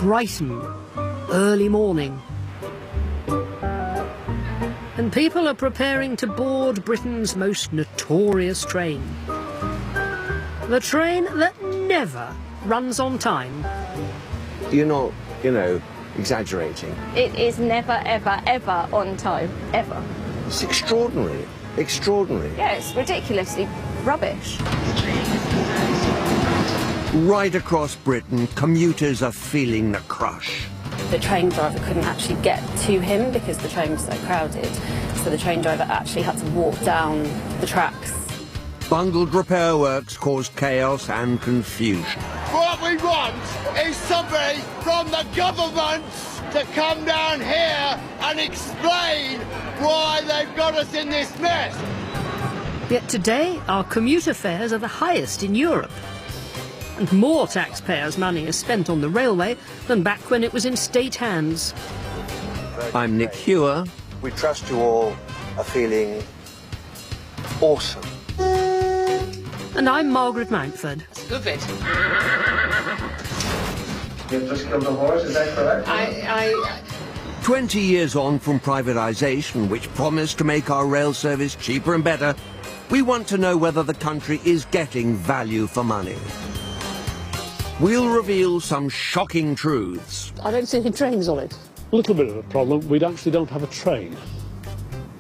Brighton, early morning. And people are preparing to board Britain's most notorious train. The train that never runs on time. You're not, exaggerating. It is never, ever, ever on time, ever. It's extraordinary, extraordinary. Yeah, it's ridiculously rubbish. Right across Britain, commuters are feeling the crush. The train driver couldn't actually get to him because the train was so crowded. So the train driver actually had to walk down the tracks. Bungled repair works caused chaos and confusion. What we want is somebody from the government to come down here and explain why they've got us in this mess. Yet today, our commuter fares are the highest in Europe. And more taxpayers' money is spent on the railway than back when it was in state hands. I'm Nick Hewer. We trust you all are feeling awesome. And I'm Margaret Mountford. That's a good bit. You've just killed the horse, is that correct? 20 years on from privatisation, which promised to make our rail service cheaper and better, we want to know whether the country is getting value for money. We'll reveal some shocking truths. I don't see any trains on it. A little bit of a problem. We actually don't have a train.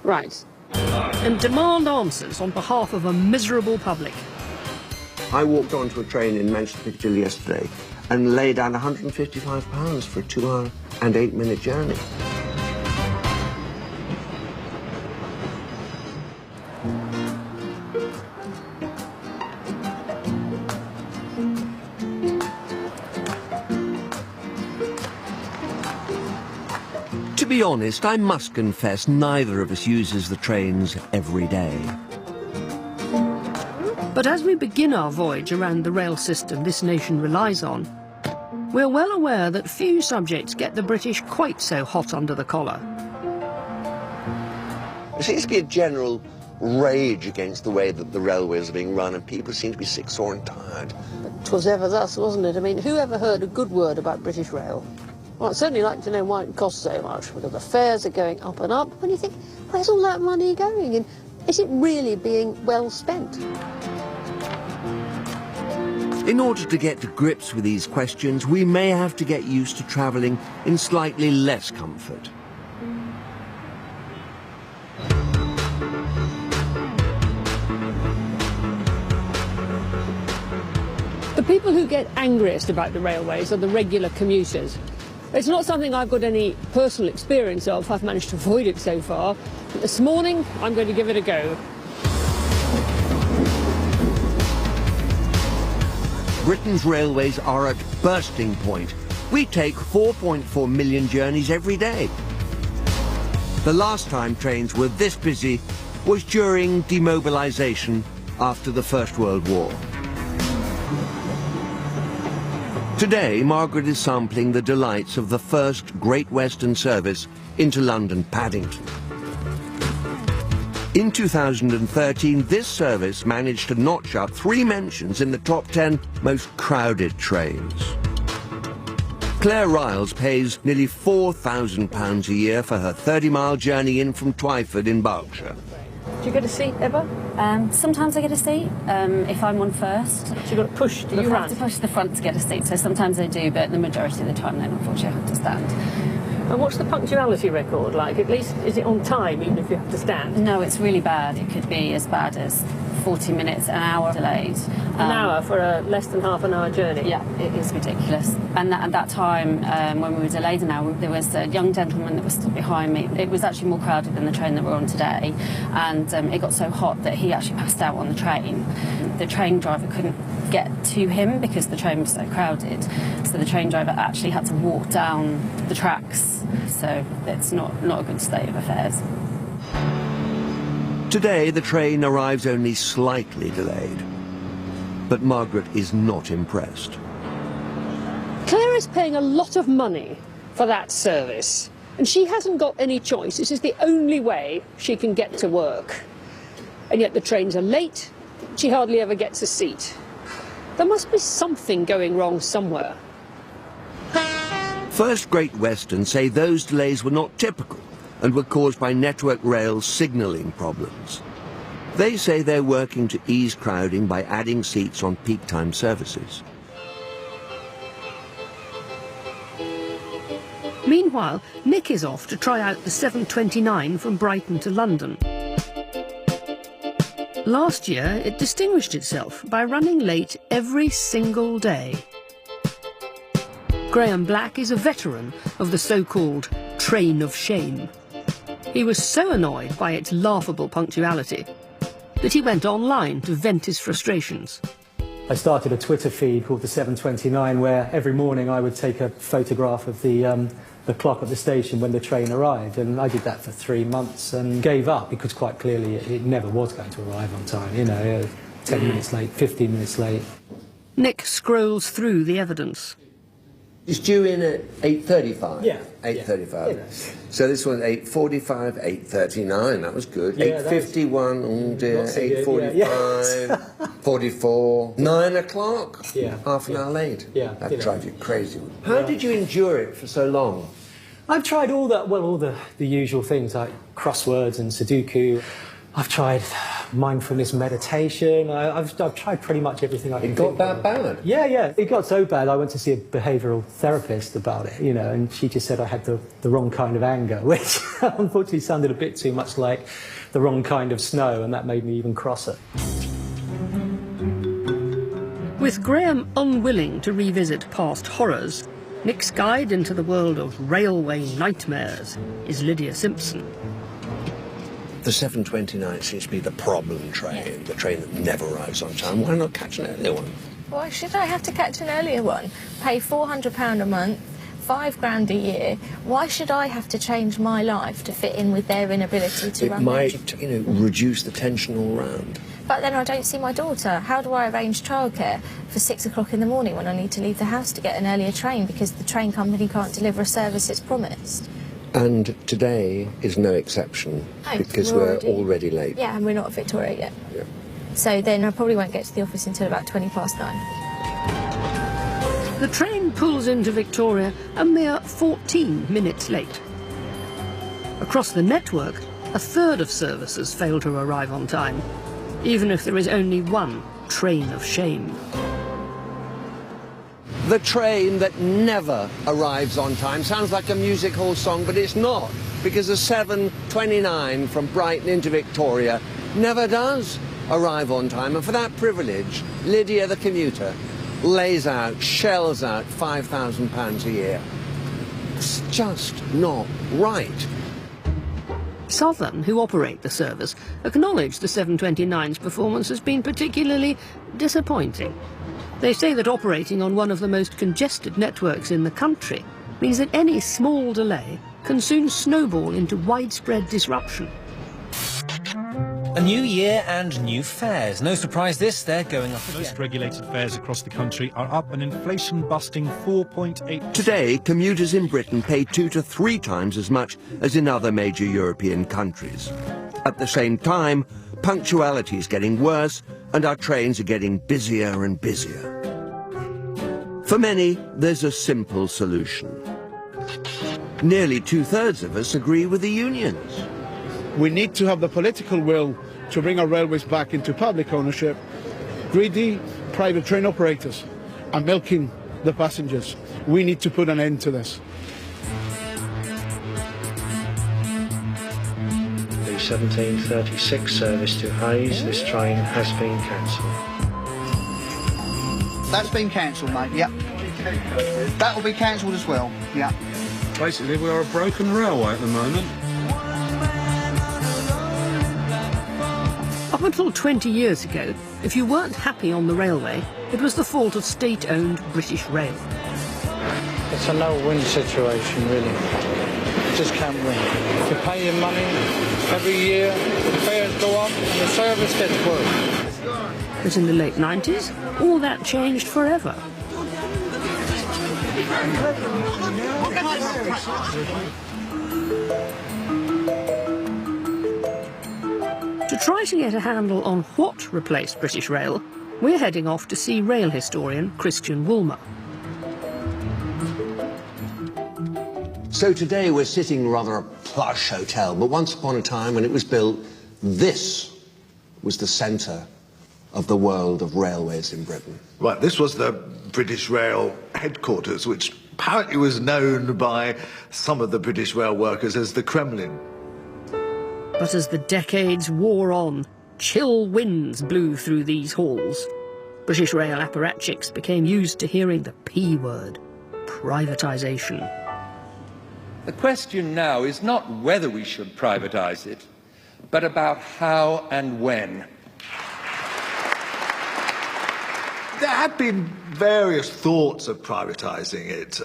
Right. And demand answers on behalf of a miserable public. I walked onto a train in Manchester Piccadilly yesterday and laid down £155 for a 2-hour and 8-minute journey. To be honest, I must confess neither of us uses the trains every day. But as we begin our voyage around the rail system this nation relies on, we're well aware that few subjects get the British quite so hot under the collar. There seems to be a general rage against the way that the railways are being run, and people seem to be sick, sore and tired. But 'twas ever thus, wasn't it? I mean, who ever heard a good word about British Rail? Well, I'd certainly like to know why it costs so much, because the fares are going up and up, and you think, where's all that money going, and is it really being well spent? In order to get to grips with these questions, we may have to get used to travelling in slightly less comfort. The people who get angriest about the railways are the regular commuters. It's not something I've got any personal experience of. I've managed to avoid it so far. But this morning, I'm going to give it a go. Britain's railways are at bursting point. We take 4.4 million journeys every day. The last time trains were this busy was during demobilisation after the First World War. Today, Margaret is sampling the delights of the first Great Western service into London Paddington. In 2013, this service managed to notch up 3 mentions in the top 10 most crowded trains. Claire Riles pays nearly £4,000 a year for her 30-mile journey in from Twyford in Berkshire. Do you get a seat ever? Sometimes I get a seat, if I'm on first. So you've got to push to the You front? have to push to the front to get a seat, so sometimes I do, but the majority of the time then unfortunately I have to stand. And what's the punctuality record like? At least, is it on time, even if you have to stand? No, it's really bad. It could be as bad as 40 minutes, an hour delayed. An hour for a less than half an hour journey? Yeah, it is ridiculous. And at that time, when we were delayed an hour, there was a young gentleman that was stood behind me. It was actually more crowded than the train that we're on today, and it got so hot that he actually passed out on the train. The train driver couldn't get to him because the train was so crowded, so the train driver actually had to walk down the tracks, so it's not a good state of affairs. Today, the train arrives only slightly delayed. But Margaret is not impressed. Claire is paying a lot of money for that service, and she hasn't got any choice. This is the only way she can get to work. And yet the trains are late, she hardly ever gets a seat. There must be something going wrong somewhere. First Great Western say those delays were not typical and were caused by Network Rail's signalling problems. They say they're working to ease crowding by adding seats on peak time services. Meanwhile, Nick is off to try out the 729 from Brighton to London. Last year, it distinguished itself by running late every single day. Graham Black is a veteran of the so-called train of shame. He was so annoyed by its laughable punctuality that he went online to vent his frustrations. I started a Twitter feed called the 729 where every morning I would take a photograph of the clock at the station when the train arrived, and I did that for 3 months and gave up because quite clearly it never was going to arrive on time, you know, 10 minutes late, 15 minutes late. Nick scrolls through the evidence. It's due in at 8:35? Yeah. 8:35. Yeah. So this one's 8:45, 8:39, that was good. Yeah, 8:51, oh dear, Not so good, 8:45, 44, 9 o'clock? Yeah. Half an hour late? Yeah. That'd drive you crazy. How did you endure it for so long? I've tried all the usual things like crosswords and Sudoku. I've tried mindfulness meditation. I've tried pretty much everything I can It got think that of. bad? Yeah. It got so bad I went to see a behavioural therapist about it, you know, and she just said I had the wrong kind of anger, which unfortunately sounded a bit too much like the wrong kind of snow, and that made me even crosser. With Graham unwilling to revisit past horrors, Nick's guide into the world of railway nightmares is Lydia Simpson. The 729 seems to be the problem train, the train that never arrives on time. Why not catch an earlier one? Why should I have to catch an earlier one? Pay £400 a month, $5 grand a year. Why should I have to change my life to fit in with their inability to run? It might, you know, reduce the tension all round. But then I don't see my daughter. How do I arrange childcare for 6 o'clock in the morning when I need to leave the house to get an earlier train because the train company can't deliver a service it's promised? And today is no exception, No, because we're we're already late. Yeah, and we're not at Victoria yet. Yeah. So then I probably won't get to the office until about 9:20. The train pulls into Victoria a mere 14 minutes late. Across the network, a third of services fail to arrive on time, even if there is only one train of shame. The train that never arrives on time. Sounds like a music hall song, but it's not, because the 729 from Brighton into Victoria never does arrive on time. And for that privilege, Lydia the commuter shells out £5,000 a year. It's just not right. Southern, who operate the service, acknowledge the 729's performance has been particularly disappointing. They say that operating on one of the most congested networks in the country means that any small delay can soon snowball into widespread disruption. A new year and new fares. No surprise they're going up again. Most regulated fares across the country are up an inflation-busting 4.8%. Today, commuters in Britain pay 2 to 3 times as much as in other major European countries. At the same time, punctuality is getting worse and our trains are getting busier and busier. For many, there's a simple solution. Nearly 2/3 of us agree with the unions. We need to have the political will to bring our railways back into public ownership. Greedy private train operators are milking the passengers. We need to put an end to this. The 1736 service to Hayes, this train has been cancelled. That's been cancelled, mate, yep. That will be cancelled as well, yeah. Basically, we are a broken railway at the moment. Up until 20 years ago, if you weren't happy on the railway, it was the fault of state-owned British Rail. It's a no-win situation, really. You just can't win. You pay your money every year, the fares go up, and the service gets worse. But in the late 90s, all that changed forever. To try to get a handle on what replaced British Rail, we're heading off to see rail historian Christian Woolmer. So today we're sitting in rather a plush hotel, but once upon a time when it was built, this was the centre of the world of railways in Britain. Right, this was the British Rail headquarters, which apparently was known by some of the British rail workers as the Kremlin. But as the decades wore on, chill winds blew through these halls. British rail apparatchiks became used to hearing the P word, privatisation. The question now is not whether we should privatise it, but about how and when. There had been various thoughts of privatising it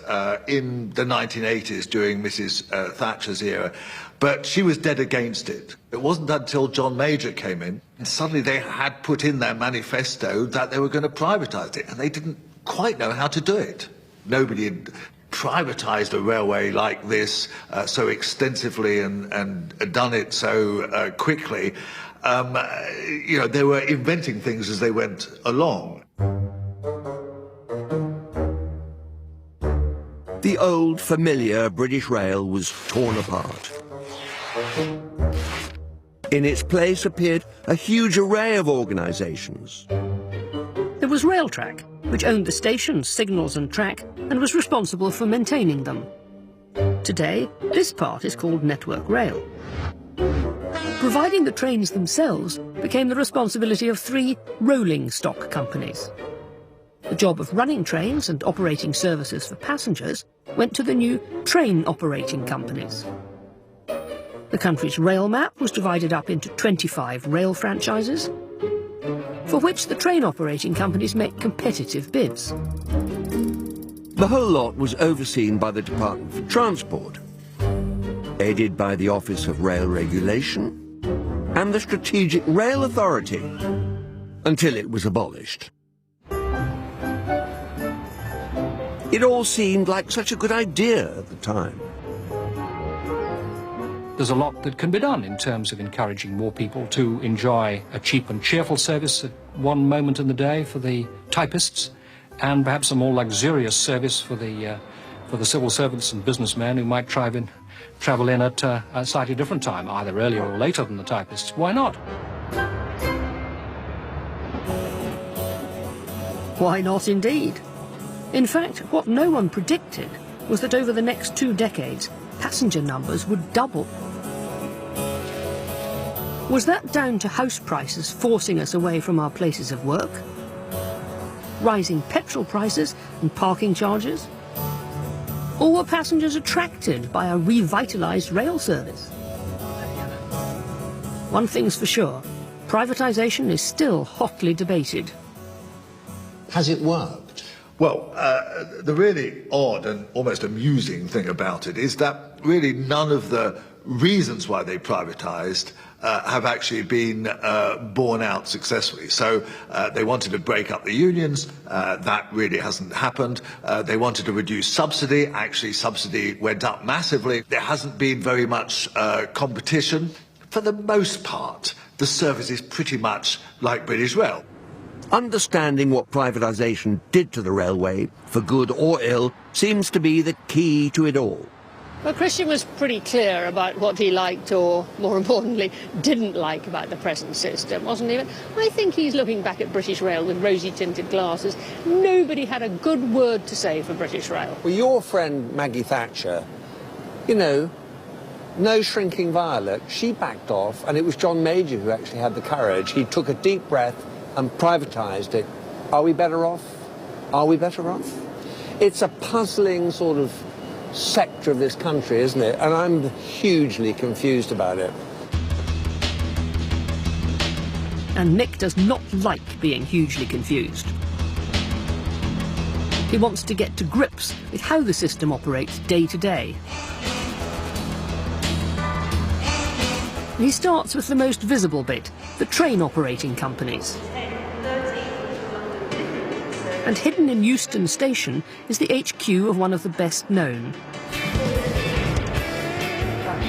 in the 1980s during Mrs. Thatcher's era, but she was dead against it. It wasn't until John Major came in, and suddenly they had put in their manifesto that they were going to privatise it, and they didn't quite know how to do it. Nobody had privatised a railway like this so extensively and done it so quickly. You know, they were inventing things as they went along. The old, familiar British Rail was torn apart. In its place appeared a huge array of organisations. There was Railtrack, which owned the stations, signals and track, and was responsible for maintaining them. Today, this part is called Network Rail. Providing the trains themselves became the responsibility of 3 rolling stock companies. The job of running trains and operating services for passengers went to the new train operating companies. The country's rail map was divided up into 25 rail franchises, for which the train operating companies make competitive bids. The whole lot was overseen by the Department for Transport, aided by the Office of Rail Regulation and the Strategic Rail Authority, until it was abolished. It all seemed like such a good idea at the time. There's a lot that can be done in terms of encouraging more people to enjoy a cheap and cheerful service at one moment in the day for the typists, and perhaps a more luxurious service for the civil servants and businessmen who might travel in at a slightly different time, either earlier or later than the typists. Why not? Why not indeed? In fact, what no one predicted was that over the next 2 decades, passenger numbers would double. Was that down to house prices forcing us away from our places of work? Rising petrol prices and parking charges? Or were passengers attracted by a revitalised rail service? One thing's for sure, privatisation is still hotly debated. Has it worked? Well, the really odd and almost amusing thing about it is that really none of the reasons why they privatised have actually been borne out successfully. So they wanted to break up the unions. That really hasn't happened. They wanted to reduce subsidy. Actually, subsidy went up massively. There hasn't been very much competition. For the most part, the service is pretty much like British Rail. Understanding what privatisation did to the railway, for good or ill, seems to be the key to it all. Well, Christian was pretty clear about what he liked, or more importantly, didn't like about the present system, wasn't he? But I think he's looking back at British Rail with rosy-tinted glasses. Nobody had a good word to say for British Rail. Well, your friend Maggie Thatcher, you know, no shrinking violet, she backed off, and it was John Major who actually had the courage. He took a deep breath and privatised it. Are we better off? Are we better off? It's a puzzling sort of sector of this country, isn't it? And I'm hugely confused about it. And Nick does not like being hugely confused. He wants to get to grips with how the system operates day to day. He starts with the most visible bit, the train operating companies. And hidden in Euston Station is the HQ of one of the best known.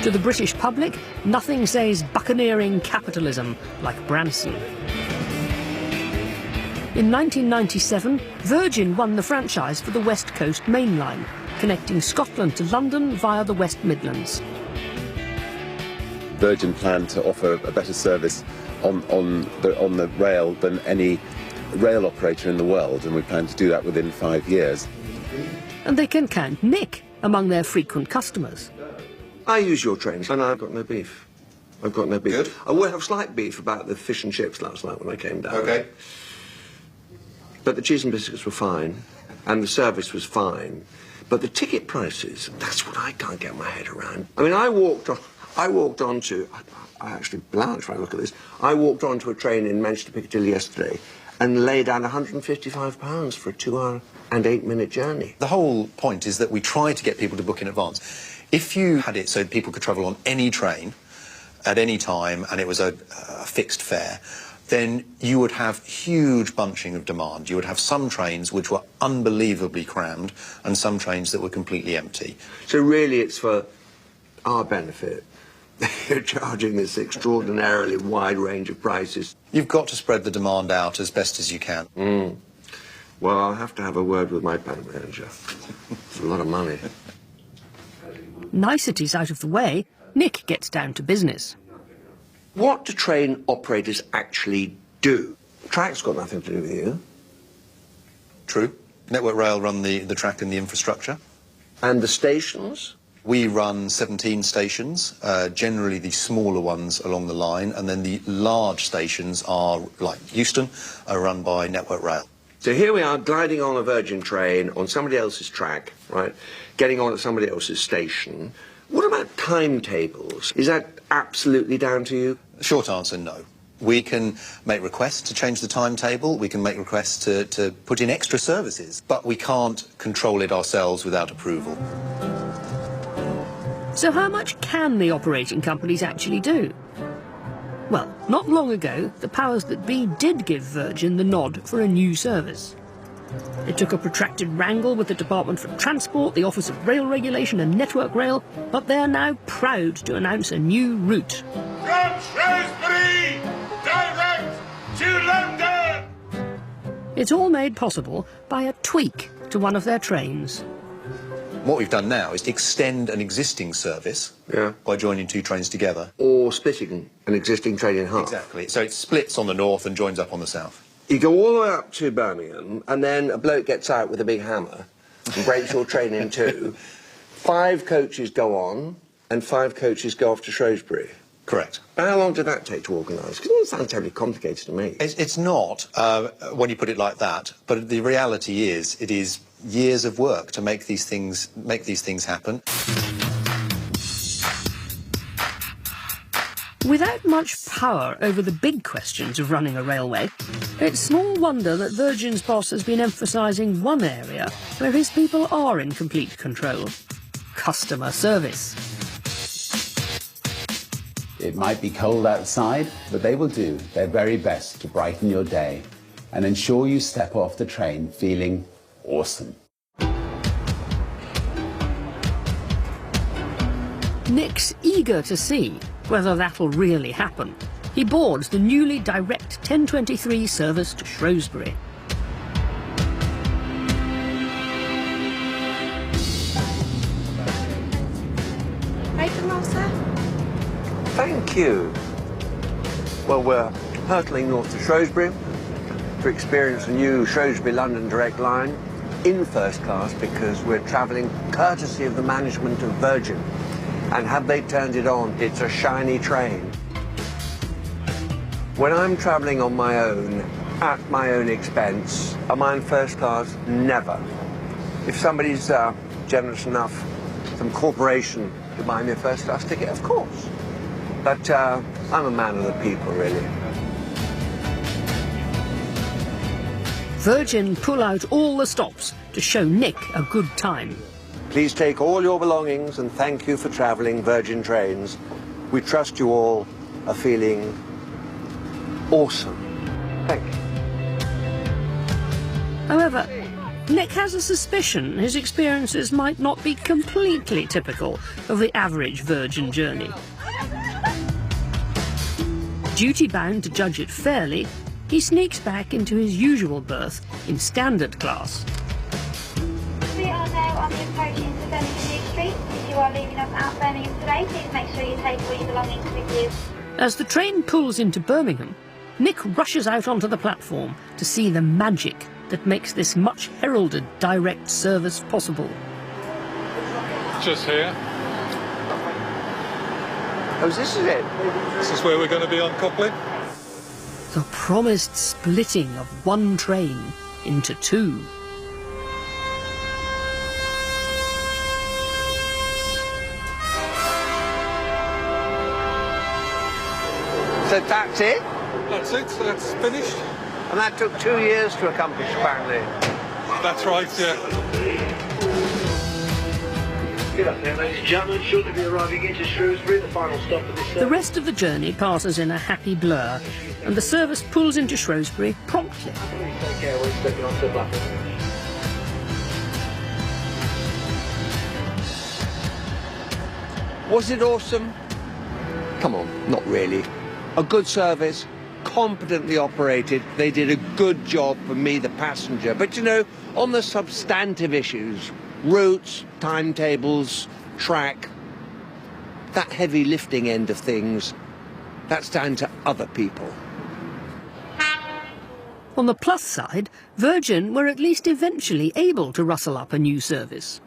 To the British public, nothing says buccaneering capitalism like Branson. In 1997, Virgin won the franchise for the West Coast Main Line, connecting Scotland to London via the West Midlands. Virgin plan to offer a better service on the rail than any rail operator in the world, and we plan to do that within 5 years. And they can count Nick among their frequent customers. I use your trains and I've got no beef. I've got no beef. Good. I would have slight beef about the fish and chips last night when I came down. Okay. But the cheese and biscuits were fine, and the service was fine. But the ticket prices, that's what I can't get my head around. I mean, I walked onto, I actually blanch when I look at this, I walked onto a train in Manchester Piccadilly yesterday and laid down £155 for a 2-hour and 8-minute journey. The whole point is that we try to get people to book in advance. If you had it so people could travel on any train at any time and it was a fixed fare, then you would have huge bunching of demand. You would have some trains which were unbelievably crammed and some trains that were completely empty. So really it's for our benefit. You're charging this extraordinarily wide range of prices. You've got to spread the demand out as best as you can. Well, I'll have to have a word with my bank manager. It's a lot of money. Niceties out of the way, Nick gets down to business. What do train operators actually do? Track's got nothing to do with you. True. Network Rail run the track and the infrastructure. And the stations? We run 17 stations, generally the smaller ones along the line, and then the large stations are, like Euston, are run by Network Rail. So here we are, gliding on a Virgin train on somebody else's track, right? Getting on at somebody else's station. What about timetables? Is that absolutely down to you? Short answer, no. We can make requests to change the timetable, we can make requests to put in extra services, but we can't control it ourselves without approval. So how much can the operating companies actually do? Well, not long ago, the powers that be did give Virgin the nod for a new service. It took a protracted wrangle with the Department for Transport, the Office of Rail Regulation and Network Rail, but they're now proud to announce a new route. From Shrewsbury, direct to London! It's all made possible by a tweak to one of their trains. What we've done now is extend an existing service by joining two trains together. Or splitting an existing train in half. Exactly. So it splits on the north and joins up on the south. You go all the way up to Birmingham, and then a bloke gets out with a big hammer and breaks your train in two. 5 coaches go on, and 5 coaches go off to Shrewsbury. Correct. How long did that take to organise? Because it doesn't sound terribly complicated to me. It's not, when you put it like that, but the reality is, it is years of work to make these things happen. Without much power over the big questions of running a railway, it's small wonder that Virgin's boss has been emphasising one area where his people are in complete control: customer service. It might be cold outside, but they will do their very best to brighten your day and ensure you step off the train feeling awesome. Nick's eager to see whether that'll really happen. He boards the newly direct 1023 service to Shrewsbury. Bacon roll, sir? Thank you. Well, we're hurtling north to Shrewsbury to experience a new Shrewsbury-London direct line in first class because we're travelling courtesy of the management of Virgin. And have they turned it on, it's a shiny train. When I'm travelling on my own, at my own expense, am I in first class? Never. If somebody's generous enough, some corporation, to buy me a first class ticket, of course. But I'm a man of the people, really. Virgin pull out all the stops to show Nick a good time. Please take all your belongings and thank you for travelling Virgin trains. We trust you all are feeling awesome. Thank you. However, Nick has a suspicion his experiences might not be completely typical of the average Virgin journey. Duty-bound to judge it fairly, he sneaks back into his usual berth in standard class. We are now on the approaching Birmingham New Street. If you are leaving us at Birmingham today, please make sure you take all your belongings with you. As the train pulls into Birmingham, Nick rushes out onto the platform to see the magic that makes this much heralded direct service possible. Just here. Oh, this is it? This is where we're going to be uncoupling. The promised splitting of one train into two. So that's it? That's it, that's finished. And that took 2 years to accomplish, apparently. That's right, yeah. Good afternoon, ladies and gentlemen. Shortly be arriving into Shrewsbury, the final stop of this service. The rest of the journey passes in a happy blur, and the service pulls into Shrewsbury promptly. Take care when stepping onto the platform. Was it awesome? Come on, not really. A good service, competently operated, they did a good job for me, the passenger. But you know, on the substantive issues, routes, timetables, track, that heavy lifting end of things, that's down to other people. On the plus side, Virgin were at least eventually able to rustle up a new service.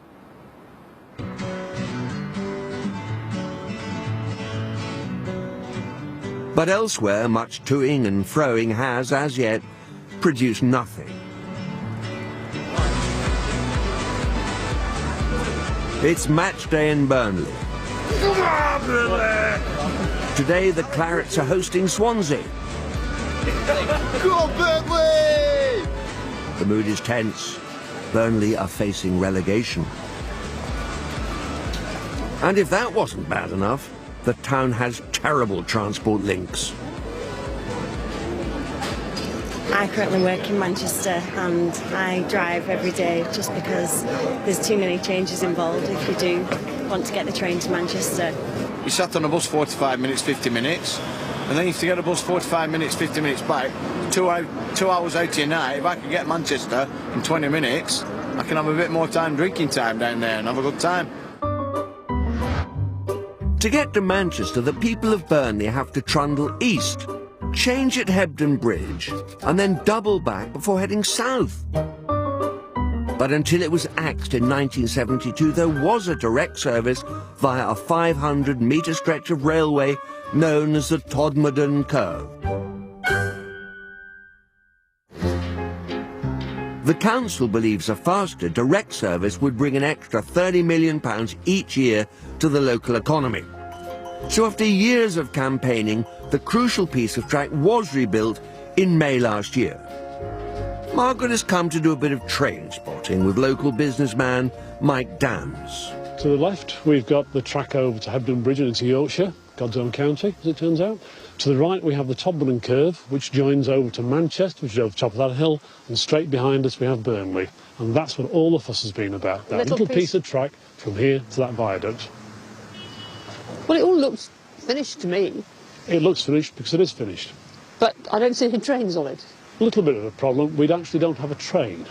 But elsewhere, much toing and froing has, as yet, produced nothing. It's match day in Burnley. Today, the Clarets are hosting Swansea. Go on, Burnley! The mood is tense. Burnley are facing relegation. And if that wasn't bad enough, the town has terrible transport links. I currently work in Manchester and I drive every day just because there's too many changes involved if you do want to get the train to Manchester. You sat on a bus 45 minutes, 50 minutes, and then you have to get a bus 45 minutes, 50 minutes back, 2 hours out of your night. If I could get Manchester in 20 minutes, I can have a bit more drinking time down there and have a good time. To get to Manchester, the people of Burnley have to trundle east, change at Hebden Bridge, and then double back before heading south. But until it was axed in 1972, there was a direct service via a 500-metre stretch of railway known as the Todmorden Curve. The council believes a faster direct service would bring an extra £30 million each year to the local economy. So after years of campaigning, the crucial piece of track was rebuilt in May last year. Margaret has come to do a bit of train spotting with local businessman Mike Dams. To the left, we've got the track over to Hebden Bridge and into Yorkshire, God's own county, as it turns out. To the right, we have the Todmorden Curve, which joins over to Manchester, which is over the top of that hill, and straight behind us we have Burnley. And that's what all the fuss has been about, that little piece of track from here to that viaduct. Well, it all looks finished to me. It looks finished because it is finished. But I don't see any trains on it. A little bit of a problem, we actually don't have a train.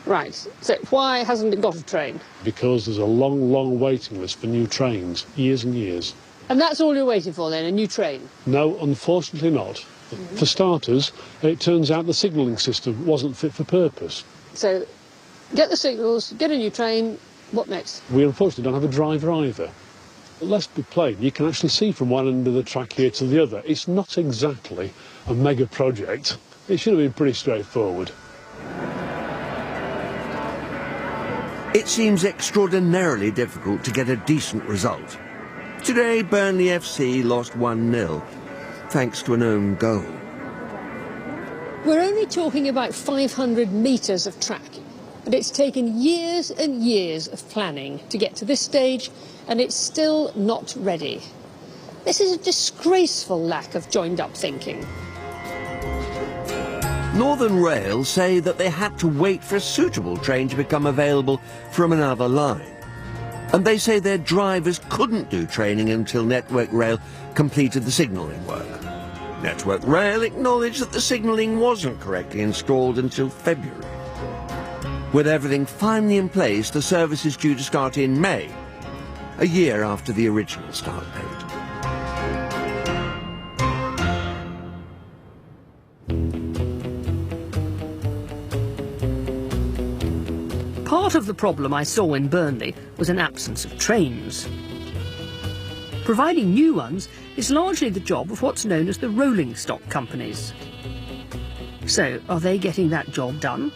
Right, so why hasn't it got a train? Because there's a long, long waiting list for new trains, years and years. And that's all you're waiting for then, a new train? No, unfortunately not. For starters, it turns out the signalling system wasn't fit for purpose. So, get the signals, get a new train, what next? We unfortunately don't have a driver either. Let's be plain, you can actually see from one end of the track here to the other. It's not exactly a mega project. It should have been pretty straightforward. It seems extraordinarily difficult to get a decent result. Today, Burnley FC lost 1-0, thanks to an own goal. We're only talking about 500 metres of track, but it's taken years and years of planning to get to this stage, and it's still not ready. This is a disgraceful lack of joined-up thinking. Northern Rail say that they had to wait for a suitable train to become available from another line. And they say their drivers couldn't do training until Network Rail completed the signalling work. Network Rail acknowledged that the signalling wasn't correctly installed until February. With everything finally in place, the service is due to start in May, a year after the original start date. Part of the problem I saw in Burnley was an absence of trains. Providing new ones is largely the job of what's known as the rolling stock companies. So, are they getting that job done?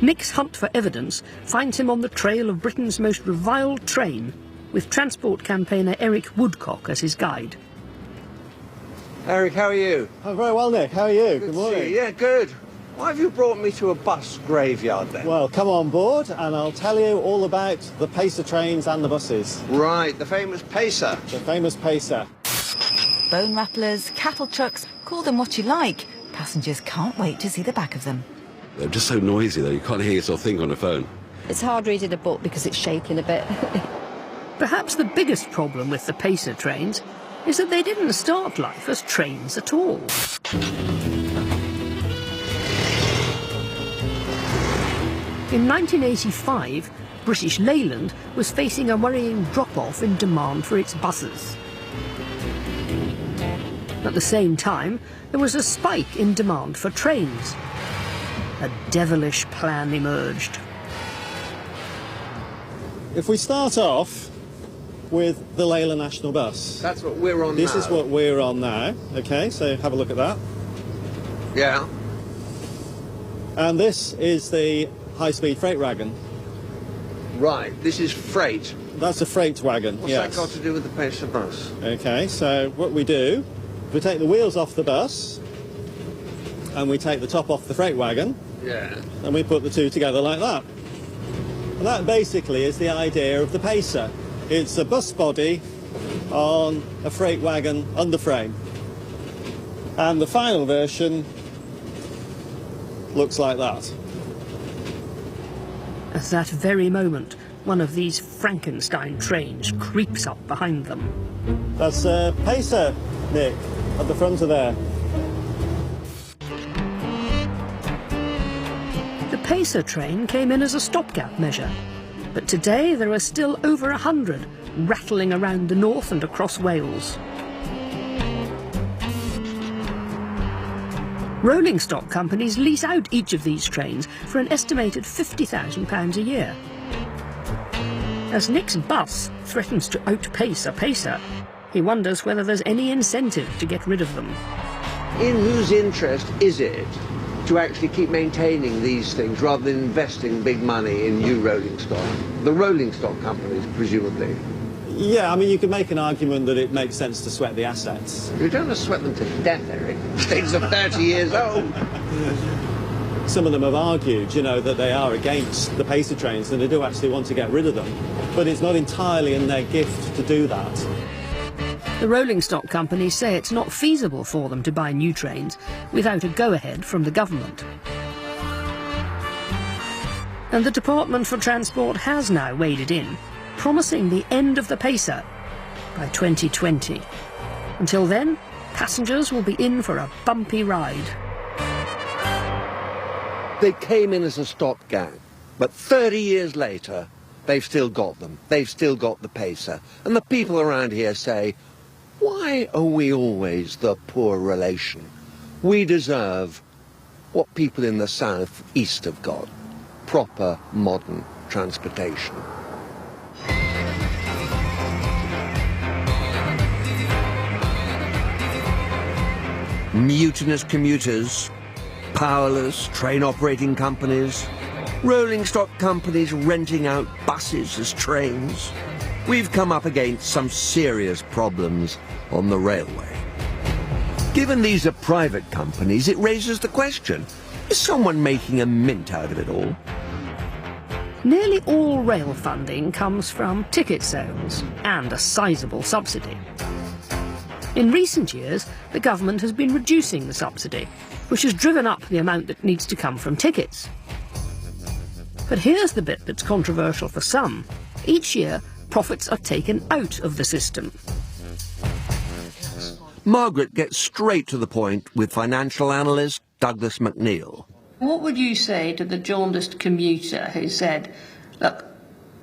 Nick's hunt for evidence finds him on the trail of Britain's most reviled train, with transport campaigner Eric Woodcock as his guide. Eric, how are you? I'm very well, Nick. How are you? Good morning. To see you. Yeah, good. Why have you brought me to a bus graveyard then? Well, come on board and I'll tell you all about the Pacer trains and the buses. Right, the famous Pacer. The famous Pacer. Bone rattlers, cattle trucks, call them what you like. Passengers can't wait to see the back of them. They're just so noisy, though. You can't hear yourself think on a phone. It's hard reading a book because it's shaking a bit. Perhaps the biggest problem with the Pacer trains is that they didn't start life as trains at all. In 1985, British Leyland was facing a worrying drop-off in demand for its buses. At the same time, there was a spike in demand for trains. A devilish plan emerged. If we start off with the Leyland National Bus. That's what we're on now. This is what we're on now. Okay, so have a look at that. Yeah. And this is the high-speed freight wagon. Right, this is freight. That's a freight wagon, What's that got to do with the Pacer bus? Okay, so what we do, we take the wheels off the bus and we take the top off the freight wagon. Yeah. And we put the two together like that. And that basically is the idea of the Pacer. It's a bus body on a freight wagon underframe. And the final version looks like that. At that very moment, one of these Frankenstein trains creeps up behind them. That's Pacer, Nick, at the front of there. The Pacer train came in as a stopgap measure, but today there are still over 100 rattling around the north and across Wales. Rolling stock companies lease out each of these trains for an estimated £50,000 a year. As Nick's bus threatens to outpace a Pacer, he wonders whether there's any incentive to get rid of them. In whose interest is it to actually keep maintaining these things rather than investing big money in new rolling stock? The rolling stock companies, presumably. Yeah, I mean, you could make an argument that it makes sense to sweat the assets. You don't want to sweat them to death, Eric. Things are 30 years old. Some of them have argued, you know, that they are against the Pacer trains and they do actually want to get rid of them. But it's not entirely in their gift to do that. The rolling stock companies say it's not feasible for them to buy new trains without a go-ahead from the government. And the Department for Transport has now waded in, promising the end of the Pacer by 2020. Until then, passengers will be in for a bumpy ride. They came in as a stopgap, but 30 years later, they've still got them. They've still got the Pacer. And the people around here say, why are we always the poor relation? We deserve what people in the south east have got, proper modern transportation. Mutinous commuters, powerless train operating companies, rolling stock companies renting out buses as trains. We've come up against some serious problems on the railway. Given these are private companies, it raises the question, is someone making a mint out of it all? Nearly all rail funding comes from ticket sales and a sizable subsidy. In recent years, the government has been reducing the subsidy, which has driven up the amount that needs to come from tickets. But here's the bit that's controversial for some. Each year, profits are taken out of the system. Margaret gets straight to the point with financial analyst Douglas McNeil. What would you say to the jaundiced commuter who said, look,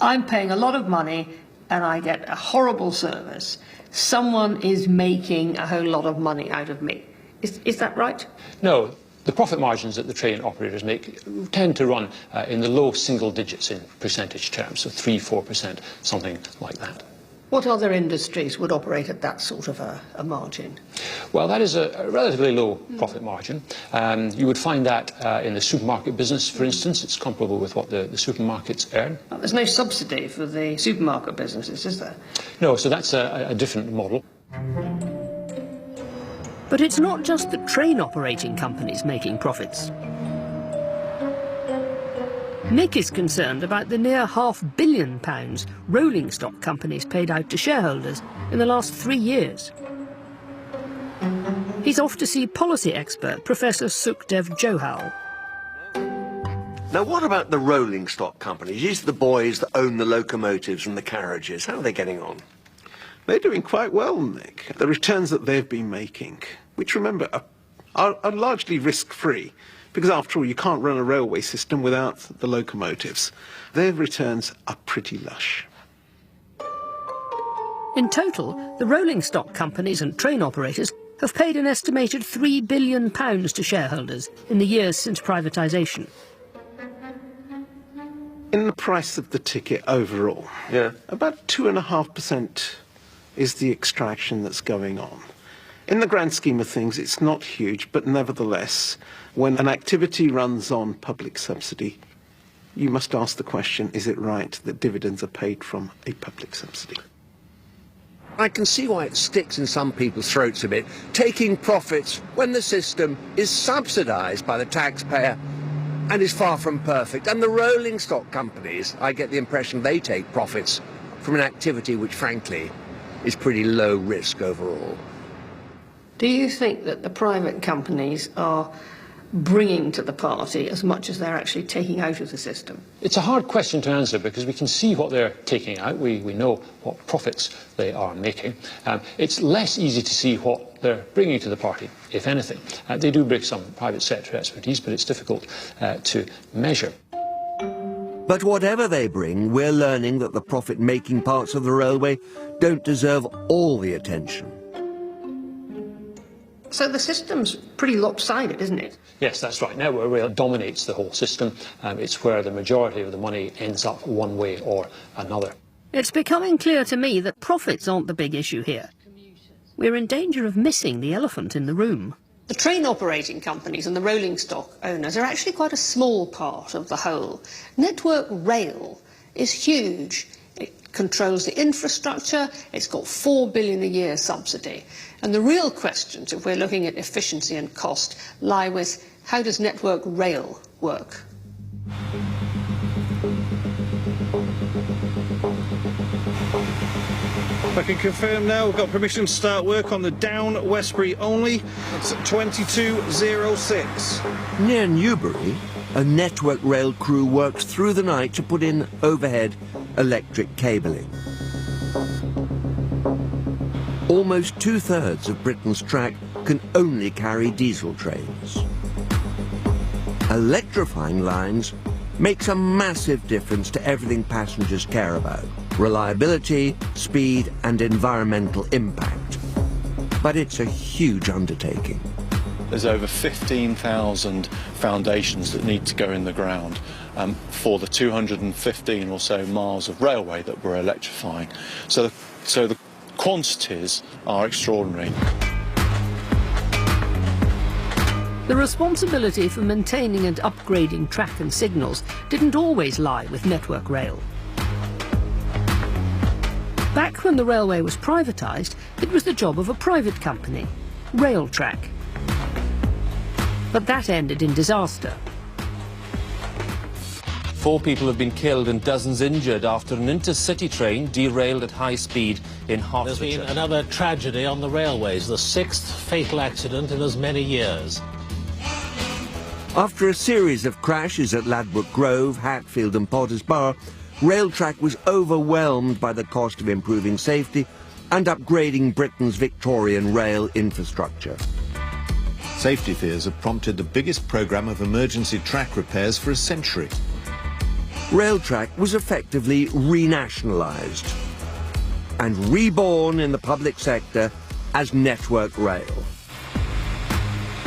I'm paying a lot of money and I get a horrible service. Someone is making a whole lot of money out of me. Is that right? No. The profit margins that the train operators make tend to run in the low single digits in percentage terms, so 3–4%, something like that. What other industries would operate at that sort of a margin? Well, that is a relatively low profit margin. You would find that in the supermarket business, for instance. It's comparable with what the supermarkets earn. Well, there's no subsidy for the supermarket businesses, is there? No, so that's a different model. But it's not just the train operating companies making profits. Nick is concerned about the near £500 million rolling stock companies paid out to shareholders in the last 3 years. He's off to see policy expert Professor Sukhdev Johal. Now, what about the rolling stock companies? These are the boys that own the locomotives and the carriages. How are they getting on? They're doing quite well, Nick. The returns that they've been making, which, remember, are largely risk-free, because, after all, you can't run a railway system without the locomotives. Their returns are pretty lush. In total, the rolling stock companies and train operators have paid an estimated £3 billion to shareholders in the years since privatisation. In the price of the ticket overall, about 2.5% is the extraction that's going on. In the grand scheme of things, it's not huge, but nevertheless, when an activity runs on public subsidy, you must ask the question, is it right that dividends are paid from a public subsidy? I can see why it sticks in some people's throats a bit, taking profits when the system is subsidised by the taxpayer and is far from perfect. And the rolling stock companies, I get the impression they take profits from an activity which, frankly, is pretty low risk overall. Do you think that the private companies are bringing to the party as much as they're actually taking out of the system? It's a hard question to answer because we can see what they're taking out. We know what profits they are making. It's less easy to see what they're bringing to the party, if anything. They do bring some private sector expertise, but it's difficult to measure. But whatever they bring, we're learning that the profit-making parts of the railway don't deserve all the attention. So the system's pretty lopsided, isn't it? Yes, that's right. Network Rail dominates the whole system. It's where the majority of the money ends up one way or another. It's becoming clear to me that profits aren't the big issue here. We're in danger of missing the elephant in the room. The train operating companies and the rolling stock owners are actually quite a small part of the whole. Network Rail is huge. It controls the infrastructure, it's got £4 billion a year subsidy. And the real questions, if we're looking at efficiency and cost, lie with how does Network Rail work? I can confirm now we've got permission to start work on the Down Westbury only. It's at 22:06. Near Newbury, a Network Rail crew works through the night to put in overhead electric cabling. Almost 2/3 of Britain's track can only carry diesel trains. Electrifying lines makes a massive difference to everything passengers care about: reliability, speed and environmental impact. But it's a huge undertaking. There's over 15,000 foundations that need to go in the ground for the 215 or so miles of railway that we're electrifying. So the quantities are extraordinary. The responsibility for maintaining and upgrading track and signals didn't always lie with Network Rail. Back when the railway was privatised, it was the job of a private company, Railtrack. But that ended in disaster. 4 people have been killed and dozens injured after an intercity train derailed at high speed in Hertfordshire. There's been another tragedy on the railways, the 6th fatal accident in as many years. After a series of crashes at Ladbroke Grove, Hatfield and Potters Bar, Railtrack was overwhelmed by the cost of improving safety and upgrading Britain's Victorian rail infrastructure. Safety fears have prompted the biggest programme of emergency track repairs for a century. Railtrack was effectively renationalised and reborn in the public sector as Network Rail.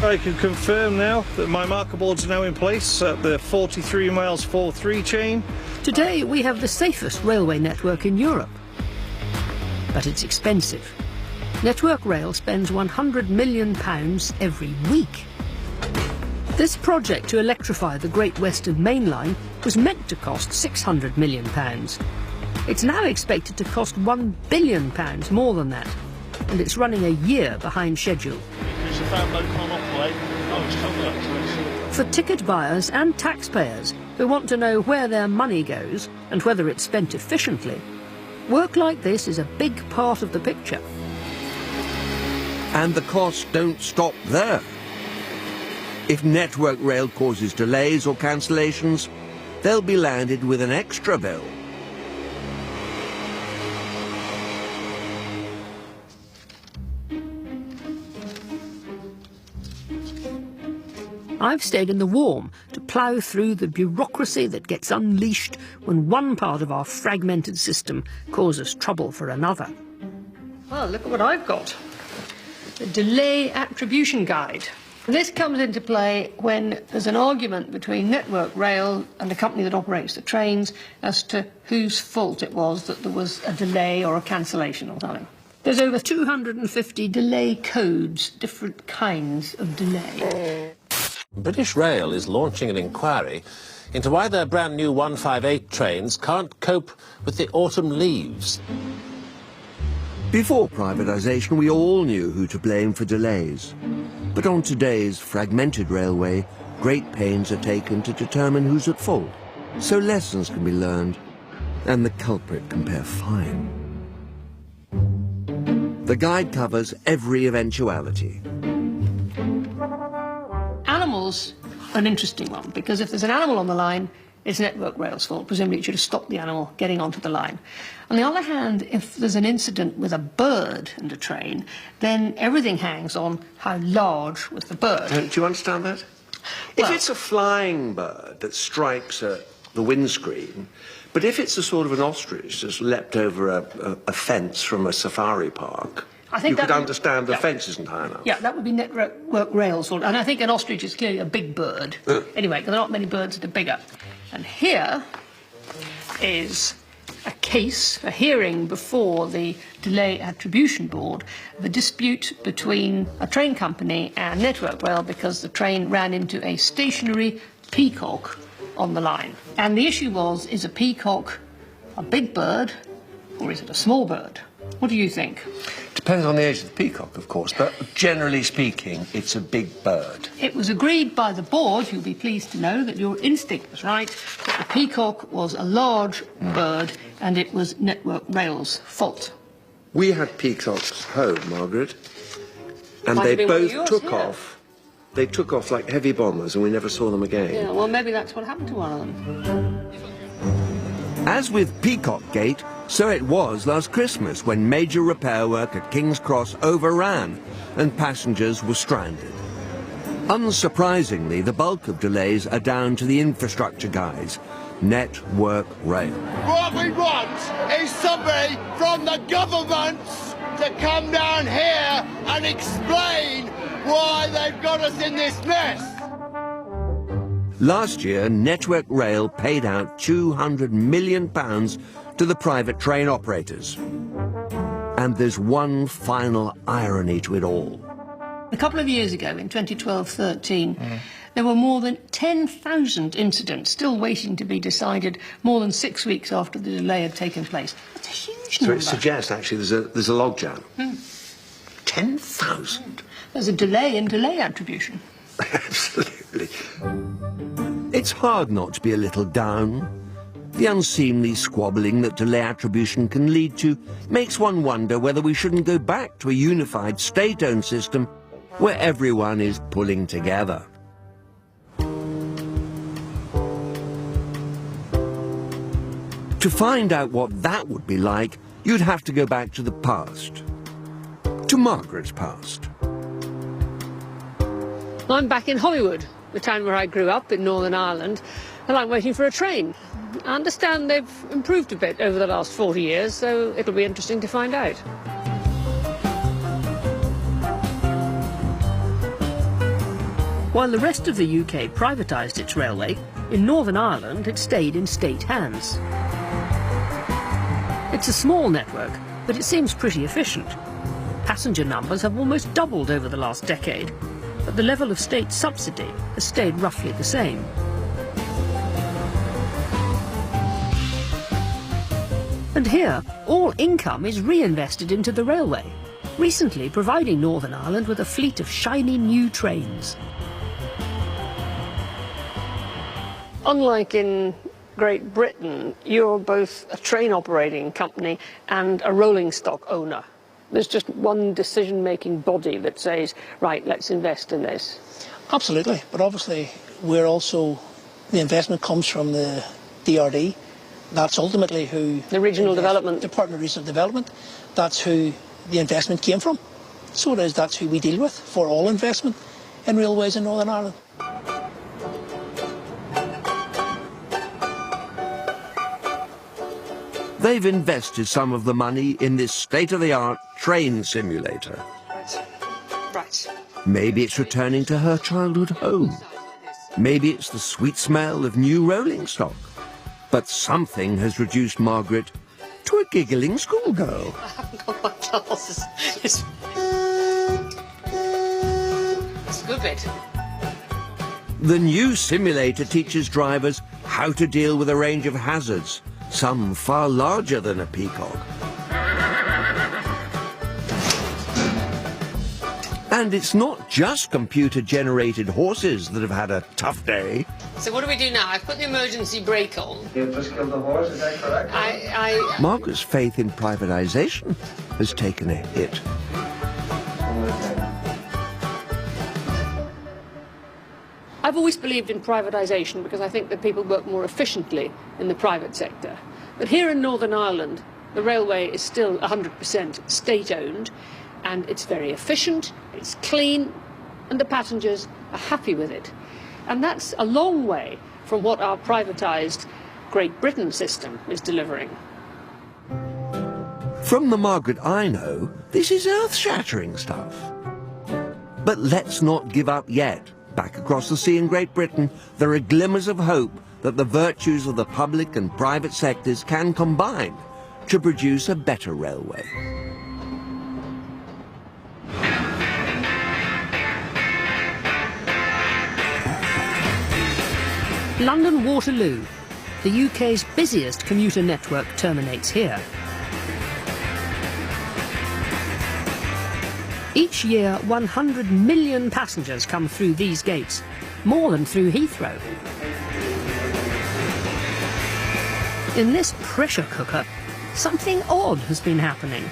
I can confirm now that my marker boards are now in place at the 43 miles 4-3 chain. Today we have the safest railway network in Europe. But it's expensive. Network Rail spends £100 million every week. This project to electrify the Great Western Main Line was meant to cost £600 million. It's now expected to cost £1 billion more than that, and it's running a year behind schedule. For ticket buyers and taxpayers who want to know where their money goes and whether it's spent efficiently, work like this is a big part of the picture. And the costs don't stop there. If Network Rail causes delays or cancellations, they'll be landed with an extra bill. I've stayed in the warm to plough through the bureaucracy that gets unleashed when one part of our fragmented system causes trouble for another. Well, look at what I've got. The Delay Attribution Guide. This comes into play when there's an argument between Network Rail and the company that operates the trains as to whose fault it was that there was a delay or a cancellation or something. There's over 250 delay codes, different kinds of delay. British Rail is launching an inquiry into why their brand new 158 trains can't cope with the autumn leaves. Before privatisation, we all knew who to blame for delays. But on today's fragmented railway, great pains are taken to determine who's at fault, so lessons can be learned, and the culprit can pay a fine. The guide covers every eventuality. Animals are an interesting one, because if there's an animal on the line, it's Network Rail's fault. Presumably it should have stopped the animal getting onto the line. On the other hand, if there's an incident with a bird and a train, then everything hangs on how large was the bird. Do you understand that? Well, if it's a flying bird that strikes the windscreen, but if it's a sort of an ostrich that's leapt over a fence from a safari park, I think you could would, understand the yeah. fence isn't high enough. Yeah, that would be Network Rail's fault. And I think an ostrich is clearly a big bird. Anyway, there are not many birds that are bigger. And here is a case, a hearing before the Delay Attribution Board of a dispute between a train company and Network Rail because the train ran into a stationary peacock on the line. And the issue was, is a peacock a big bird or is it a small bird? What do you think? Depends on the age of the peacock, of course, but generally speaking, it's a big bird. It was agreed by the board, you'll be pleased to know, that your instinct was right, that the peacock was a large bird and it was Network Rail's fault. We had peacocks home, Margaret, and Might have they been one of both yours, took yeah. off. They took off like heavy bombers and we never saw them again. Yeah, well, maybe that's what happened to one of them. As with Peacock Gate, so it was last Christmas when major repair work at King's Cross overran and passengers were stranded. Unsurprisingly, the bulk of delays are down to the infrastructure guys, Network Rail. What we want is somebody from the government to come down here and explain why they've got us in this mess. Last year, Network Rail paid out £200 million to the private train operators. And there's one final irony to it all. A couple of years ago, in 2012-13, there were more than 10,000 incidents still waiting to be decided more than 6 weeks after the delay had taken place. That's a huge So number. it suggests, actually, there's a logjam. 10,000? There's a delay in delay attribution. Absolutely. It's hard not to be a little down. The unseemly squabbling that delay attribution can lead to makes one wonder whether we shouldn't go back to a unified state-owned system where everyone is pulling together. To find out what that would be like, you'd have to go back to the past. To Margaret's past. I'm back in Hollywood, the town where I grew up in Northern Ireland, and I'm waiting for a train. I understand they've improved a bit over the last 40 years, so it'll be interesting to find out. While the rest of the UK privatised its railway, in Northern Ireland it stayed in state hands. It's a small network, but it seems pretty efficient. Passenger numbers have almost doubled over the last decade, but the level of state subsidy has stayed roughly the same. And here, all income is reinvested into the railway, recently providing Northern Ireland with a fleet of shiny new trains. Unlike in Great Britain, you're both a train operating company and a rolling stock owner. There's just one decision-making body that says, right, let's invest in this. Absolutely, but obviously we're also, the investment comes from the DRD. That's ultimately who... The Regional Development. Department of Regional Development. That's who the investment came from. So it is, that's who we deal with for all investment in railways in Northern Ireland. They've invested some of the money in this state-of-the-art train simulator. Right. Maybe it's returning to her childhood home. Maybe it's the sweet smell of new rolling stock. But something has reduced Margaret to a giggling schoolgirl. I haven't got my glasses. It's a good bit. The new simulator teaches drivers how to deal with a range of hazards, some far larger than a peacock. And it's not just computer-generated horses that have had a tough day. So what do we do now? I've put the emergency brake on. You've just killed the horse, is that correct? Margaret's faith in privatisation has taken a hit. I've always believed in privatisation because I think that people work more efficiently in the private sector. But here in Northern Ireland, the railway is still 100% state-owned, and it's very efficient, it's clean, and the passengers are happy with it. And that's a long way from what our privatised Great Britain system is delivering. From the Margaret I know, this is earth-shattering stuff. But let's not give up yet. Back across the sea in Great Britain, there are glimmers of hope that the virtues of the public and private sectors can combine to produce a better railway. London Waterloo, the UK's busiest commuter network, terminates here. Each year, 100 million passengers come through these gates, more than through Heathrow. In this pressure cooker, something odd has been happening.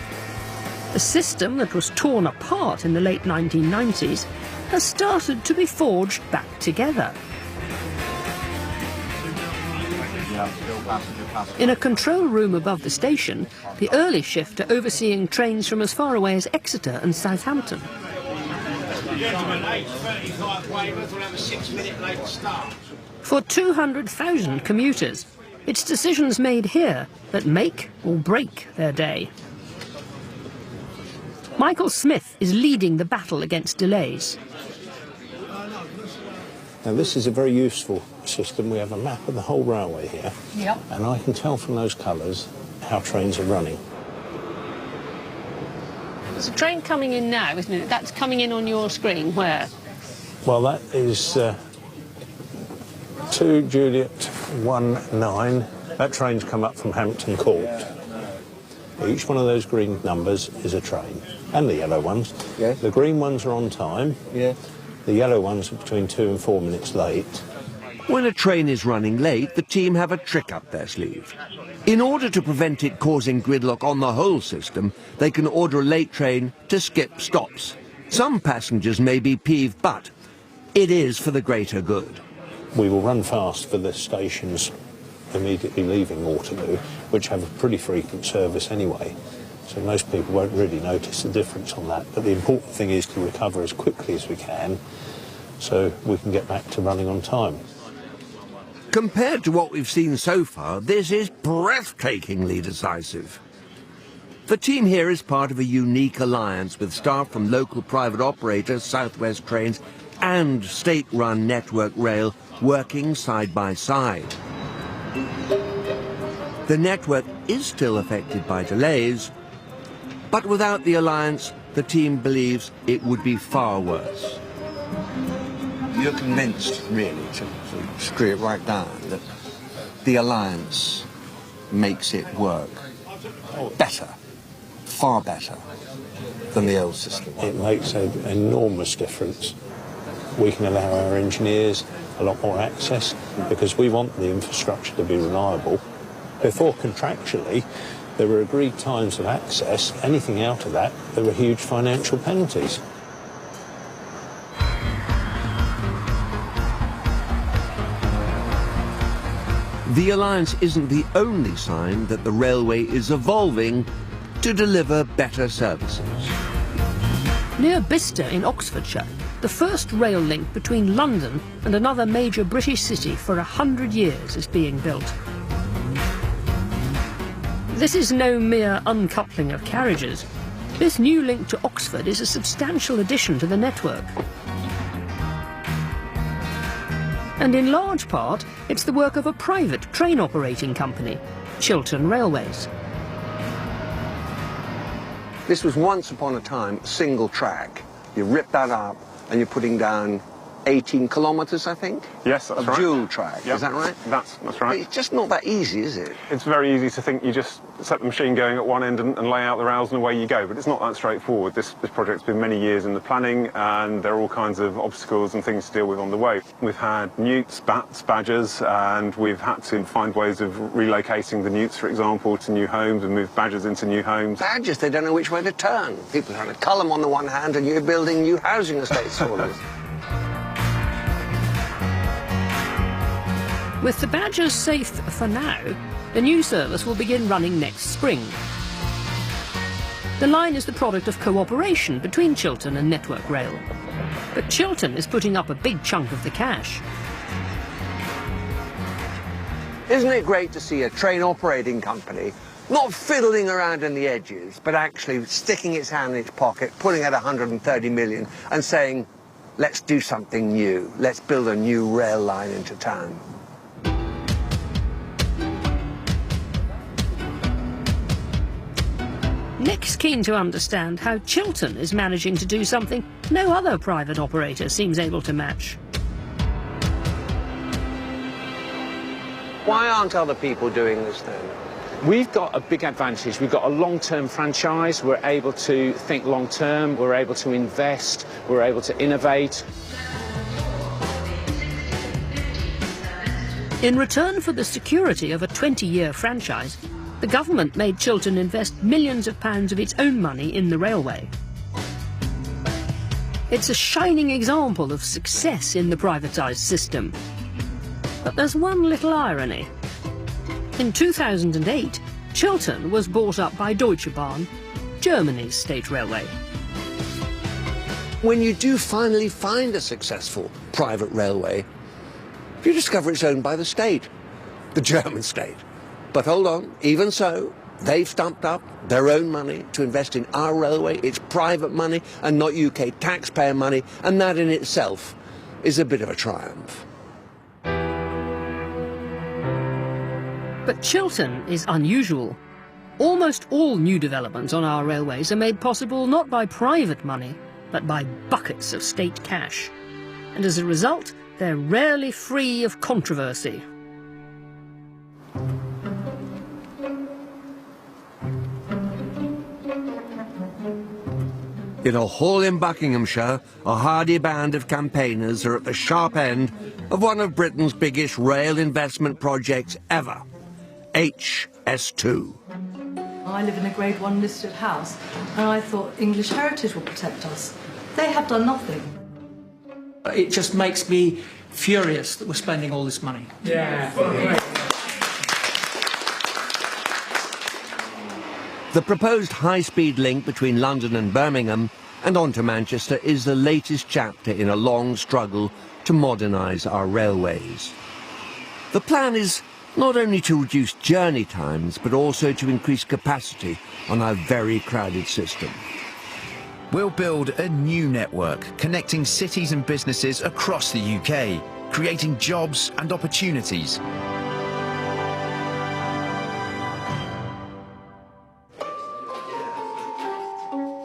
A system that was torn apart in the late 1990s has started to be forged back together. In a control room above the station, the early shifter overseeing trains from as far away as Exeter and Southampton. For 200,000 commuters, it's decisions made here that make or break their day. Michael Smith is leading the battle against delays. Now this is a very useful system. We have a map of the whole railway here. Yep. And I can tell from those colours how trains are running. There's a train coming in now, isn't it? That's coming in on your screen. Where? Well, that is 2 Juliet 19. That train's come up from Hampton Court. Each one of those green numbers is a train. And the yellow ones. Yes. The green ones are on time. Yes. The yellow ones are between 2 and 4 minutes late. When a train is running late, the team have a trick up their sleeve. In order to prevent it causing gridlock on the whole system, they can order a late train to skip stops. Some passengers may be peeved, but it is for the greater good. We will run fast for the stations immediately leaving Waterloo, which have a pretty frequent service anyway. So most people won't really notice the difference on that. But the important thing is to recover as quickly as we can so we can get back to running on time. Compared to what we've seen so far, this is breathtakingly decisive. The team here is part of a unique alliance with staff from local private operators, South West Trains, and state-run Network Rail working side by side. The network is still affected by delays, but without the alliance, the team believes it would be far worse. You're convinced, really, to screw it right down, that the alliance makes it work better, far better than the old system. It makes an enormous difference. We can allow our engineers a lot more access because we want the infrastructure to be reliable. Before, contractually, there were agreed times of access. Anything out of that, there were huge financial penalties. The alliance isn't the only sign that the railway is evolving to deliver better services. Near Bicester in Oxfordshire, the first rail link between London and another major British city for 100 years is being built. This is no mere uncoupling of carriages. This new link to Oxford is a substantial addition to the network. And in large part, it's the work of a private train operating company, Chiltern Railways. This was once upon a time single track. You rip that up and you're putting down 18 kilometres, I think? Yes, that's right. Dual track, Yep. is that right? That's right. It's just not that easy, is it? It's very easy to think you just set the machine going at one end and lay out the rails and away you go, but it's not that straightforward. This project's been many years in the planning and there are all kinds of obstacles and things to deal with on the way. We've had newts, bats, badgers, and we've had to find ways of relocating the newts, for example, to new homes and move badgers into new homes. Badgers, they don't know which way to turn. People are trying to cull them on the one hand and you're building new housing estates for them. With the badgers safe for now, the new service will begin running next spring. The line is the product of cooperation between Chiltern and Network Rail. But Chiltern is putting up a big chunk of the cash. Isn't it great to see a train operating company not fiddling around in the edges, but actually sticking its hand in its pocket, putting out 130 million and saying, let's do something new. Let's build a new rail line into town. Nick's keen to understand how Chiltern is managing to do something no other private operator seems able to match. Why aren't other people doing this then? We've got a big advantage. We've got a long-term franchise. We're able to think long-term. We're able to invest. We're able to innovate. In return for the security of a 20-year franchise, the government made Chiltern invest millions of pounds of its own money in the railway. It's a shining example of success in the privatised system. But there's one little irony. In 2008, Chiltern was bought up by Deutsche Bahn, Germany's state railway. When you do finally find a successful private railway, you discover it's owned by the state, the German state. But hold on, even so, they've stumped up their own money to invest in our railway. It's private money and not UK taxpayer money, and that in itself is a bit of a triumph. But Chiltern is unusual. Almost all new developments on our railways are made possible not by private money, but by buckets of state cash. And as a result, they're rarely free of controversy. In a hall in Buckinghamshire, a hardy band of campaigners are at the sharp end of one of Britain's biggest rail investment projects ever, HS2. I live in a Grade 1 listed house, and I thought English heritage would protect us. They have done nothing. It just makes me furious that we're spending all this money. Yeah. The proposed high-speed link between London and Birmingham And on to Manchester is the latest chapter in a long struggle to modernise our railways. The plan is not only to reduce journey times, but also to increase capacity on our very crowded system. We'll build a new network connecting cities and businesses across the UK, creating jobs and opportunities.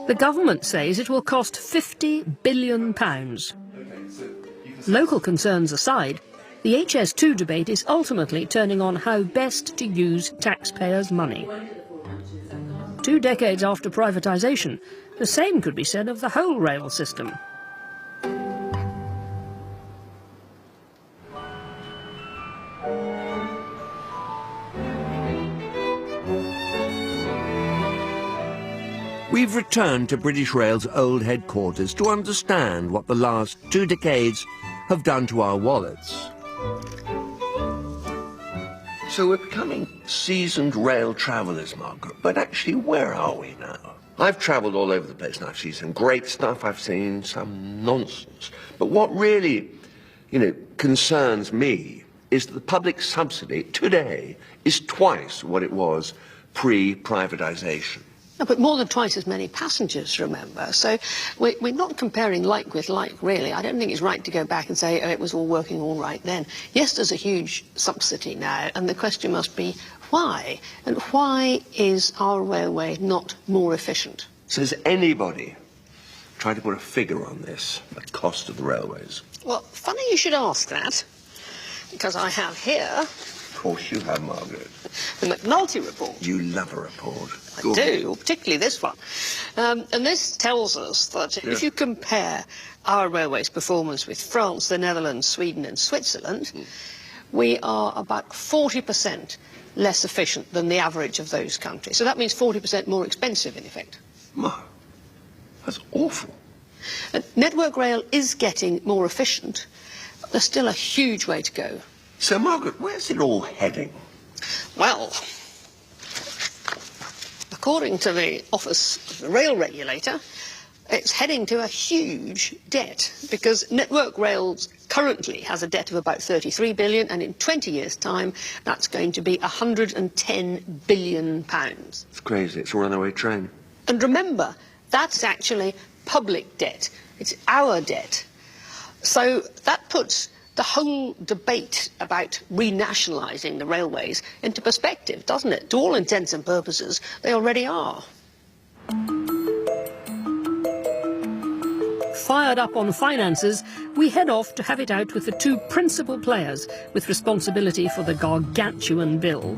The government says it will cost £50 billion. Local concerns aside, the HS2 debate is ultimately turning on how best to use taxpayers' money. 2 decades after privatisation, the same could be said of the whole rail system. We've returned to British Rail's old headquarters to understand what the last 2 decades have done to our wallets. So we're becoming seasoned rail travellers, Margaret, but actually where are we now? I've travelled all over the place and I've seen some great stuff, I've seen some nonsense. But what really, concerns me is that the public subsidy today is twice what it was pre-privatisation. No, but more than twice as many passengers, remember. So we're not comparing like with like, really. I don't think it's right to go back and say, oh, it was all working all right then. Yes, there's a huge subsidy now, and the question must be why? And why is our railway not more efficient? So has anybody tried to put a figure on this, the cost of the railways? Well, funny you should ask that, because I have here... Of course you have, Margaret. The McNulty report. You love a report. I do, particularly this one. And this tells us that if you compare our railways' performance with France, the Netherlands, Sweden and Switzerland, we are about 40% less efficient than the average of those countries. So that means 40% more expensive, in effect. Ma, that's awful. And Network Rail is getting more efficient, but there's still a huge way to go. So, Margaret, where's it all heading? Well, according to the Office of the Rail Regulator, it's heading to a huge debt, because Network Rail currently has a debt of about 33 billion, and in 20 years' time, that's going to be 110 billion pounds. It's crazy. It's a runaway train. And remember, that's actually public debt. It's our debt. So that puts the whole debate about renationalising the railways into perspective, doesn't it? To all intents and purposes, they already are. Fired up on finances, we head off to have it out with the 2 principal players with responsibility for the gargantuan bill.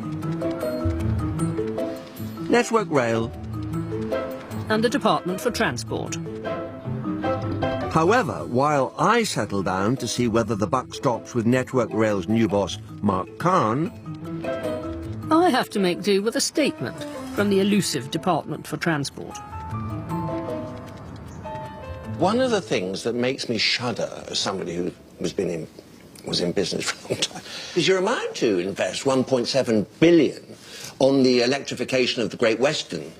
Network Rail and the Department for Transport. However, while I settle down to see whether the buck stops with Network Rail's new boss, Mark Kahn, I have to make do with a statement from the elusive Department for Transport. One of the things that makes me shudder as somebody who was in business for a long time is you're about to invest 1.7 billion on the electrification of the Great Western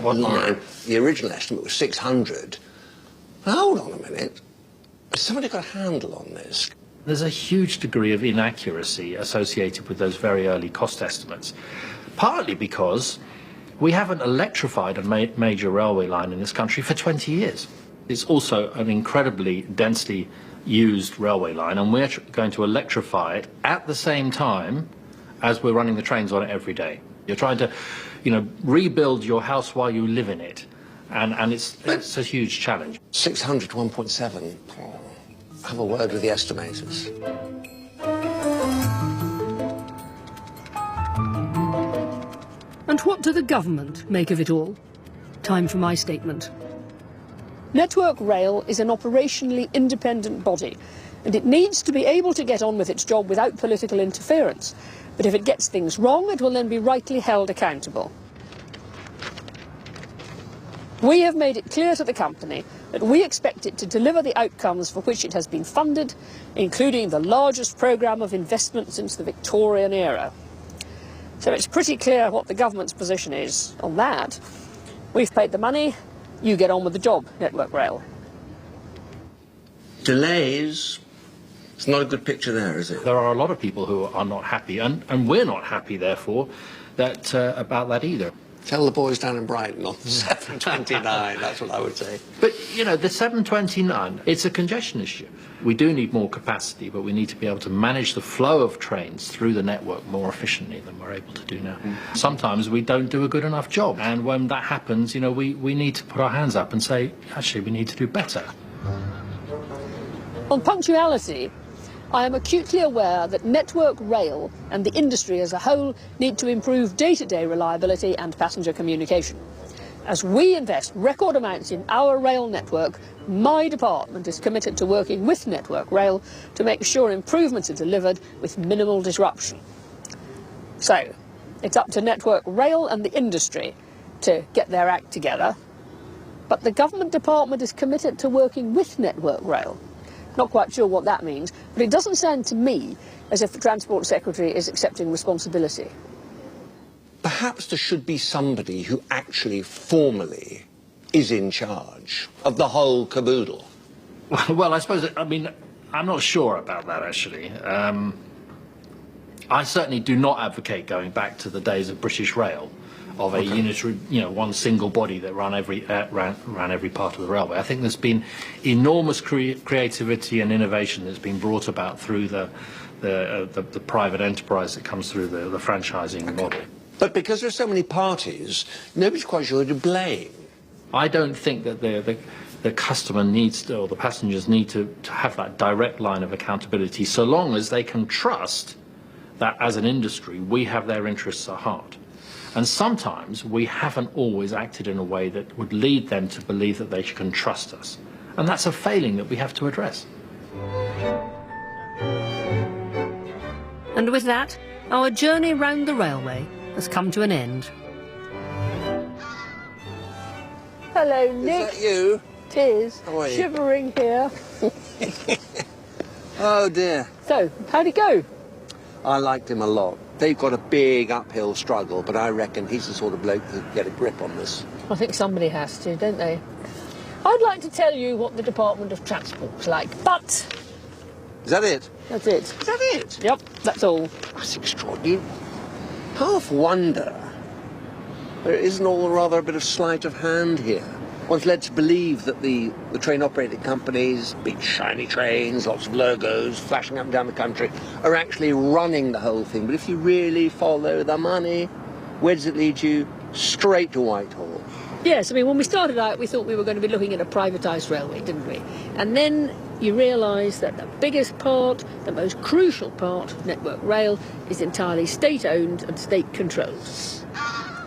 line. The original estimate was 600. Hold on a minute. Has somebody got a handle on this? There's a huge degree of inaccuracy associated with those very early cost estimates, partly because we haven't electrified a major railway line in this country for 20 years. It's also an incredibly densely used railway line, and we're going to electrify it at the same time as we're running the trains on it every day. You're trying to, rebuild your house while you live in it. And it's a huge challenge. 600 to 1.7. Have a word with the estimators. And what do the government make of it all? Time for my statement. Network Rail is an operationally independent body, and it needs to be able to get on with its job without political interference. But if it gets things wrong, it will then be rightly held accountable. We have made it clear to the company that we expect it to deliver the outcomes for which it has been funded, including the largest programme of investment since the Victorian era. So it's pretty clear what the government's position is on that. We've paid the money, you get on with the job, Network Rail. Delays. It's not a good picture there, is it? There are a lot of people who are not happy, and we're not happy, therefore, that about that either. Tell the boys down in Brighton on 729, that's what I would say. But, you know, the 729, it's a congestion issue. We do need more capacity, but we need to be able to manage the flow of trains through the network more efficiently than we're able to do now. Sometimes we don't do a good enough job, and when that happens, you know, we need to put our hands up and say, actually, we need to do better. On punctuality, I am acutely aware that Network Rail and the industry as a whole need to improve day-to-day reliability and passenger communication. As we invest record amounts in our rail network, my department is committed to working with Network Rail to make sure improvements are delivered with minimal disruption. So, it's up to Network Rail and the industry to get their act together, but the government department is committed to working with Network Rail. Not quite sure what that means, but it doesn't sound to me as if the Transport Secretary is accepting responsibility. Perhaps there should be somebody who actually formally is in charge of the whole caboodle. Well, I suppose, I mean, I'm not sure about that, actually. I certainly do not advocate going back to the days of British Rail, of a unitary, you know, one single body that ran every part of the railway. I think there's been enormous creativity and innovation that's been brought about through the private enterprise that comes through the franchising model. But because there's so many parties, nobody's quite sure who to blame. I don't think that the customer needs to, or the passengers need to have that direct line of accountability, so long as they can trust that as an industry we have their interests at heart. And sometimes we haven't always acted in a way that would lead them to believe that they can trust us. And that's a failing that we have to address. And with that, our journey round the railway has come to an end. Hello, Nick. Is that you? It is. How are you? Shivering here. Oh dear. So, how'd it go? I liked him a lot. They've got a big uphill struggle, but I reckon he's the sort of bloke who can get a grip on this. I think somebody has to, don't they? I'd like to tell you what the Department of Transport's like, but... Is that it? That's it. Is that it? Yep, that's all. That's extraordinary. Half wonder there isn't all rather a bit of sleight of hand here. One's led to believe that the train operating companies, big shiny trains, lots of logos flashing up and down the country, are actually running the whole thing. But if you really follow the money, where does it lead you? Straight to Whitehall. Yes, I mean, when we started out, we thought we were going to be looking at a privatised railway, didn't we? And then you realise that the biggest part, the most crucial part of Network Rail is entirely state-owned and state-controlled.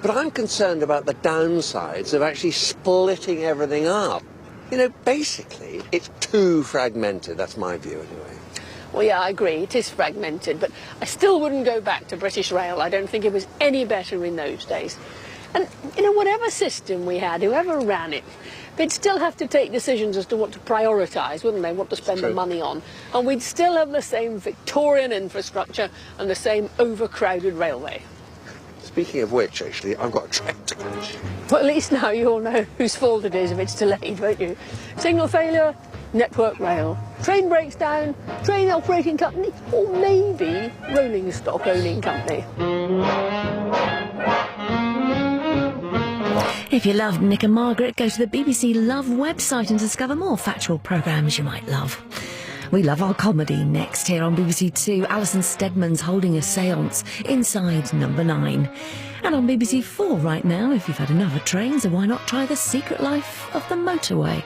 But I'm concerned about the downsides of actually splitting everything up. You know, basically, it's too fragmented. That's my view, anyway. Well, yeah, I agree. It is fragmented, but I still wouldn't go back to British Rail. I don't think it was any better in those days. And, you know, whatever system we had, whoever ran it, they'd still have to take decisions as to what to prioritise, wouldn't they, what to spend the money on. And we'd still have the same Victorian infrastructure and the same overcrowded railway. Speaking of which, actually, I've got a train to catch. Well, at least now you all know whose fault it is if it's delayed, won't you? Signal failure, Network Rail. Train breaks down, train operating company, or maybe rolling stock owning company. If you loved Nick and Margaret, go to the BBC Love website and discover more factual programmes you might love. We love our comedy. Next here on BBC Two, Alison Steadman's holding a séance inside Number 9. And on BBC 4 right now, if you've had enough of trains, why not try The Secret Life of the Motorway?